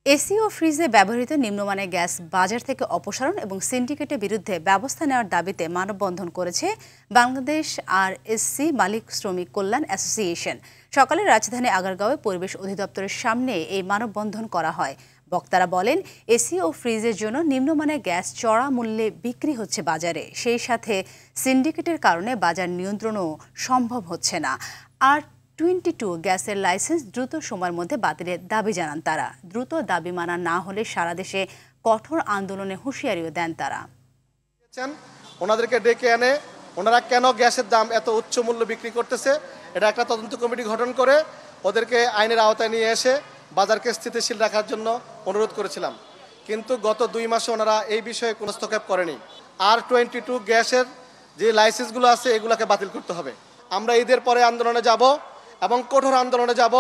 AC ও ফ্রিজে ব্যবহৃত নিম্নমানের গ্যাস বাজার থেকে অপসারণ এবং সিন্ডিকেটের বিরুদ্ধে ব্যবস্থা নেওয়ার দাবিতে মানববন্ধন করেছে বাংলাদেশ আরএসসি মালিক শ্রমিক কল্যাণ অ্যাসোসিয়েশন। সকালে রাজধানী আগারগাঁওয়ে পরিবেশ অধিদপ্তরের সামনে এই মানববন্ধন করা হয়। বক্তারা বলেন, এসি ও ফ্রিজের জন্য নিম্নমানের গ্যাস চড়া মূল্যে বিক্রি হচ্ছে বাজারে, সেই সাথে সিন্ডিকেটের কারণে বাজার নিয়ন্ত্রণও সম্ভব হচ্ছে না। আর 22 গ্যাসের লাইসেন্স দ্রুত সময়ের মধ্যে বাতিলের দাবি জানান তারা। দ্রুত দাবি মানা না হলে সারা দেশে কঠোর আন্দোলনে হুঁশিয়ারিও দেন তারা। ওনাদেরকে ডেকে এনে ওনারা কেন গ্যাসের দাম এত উচ্চ মূল্য বিক্রি করতেছে এটা একটা তদন্ত কমিটি গঠন করে ওদেরকে আইনের আওতায় নিয়ে এসে বাজারকে স্থিতিশীল রাখার জন্য অনুরোধ করেছিলাম। কিন্তু গত 2 মাসে ওনারা এই বিষয়ে কোনো হস্তক্ষেপ করেনি। R22 গ্যাসের যে লাইসেন্সগুলো আছে এগুলোকে বাতিল করতে হবে। আমরা ঈদের পরে আন্দোলনে যাব এবং কঠোর আন্দোলনে যাব।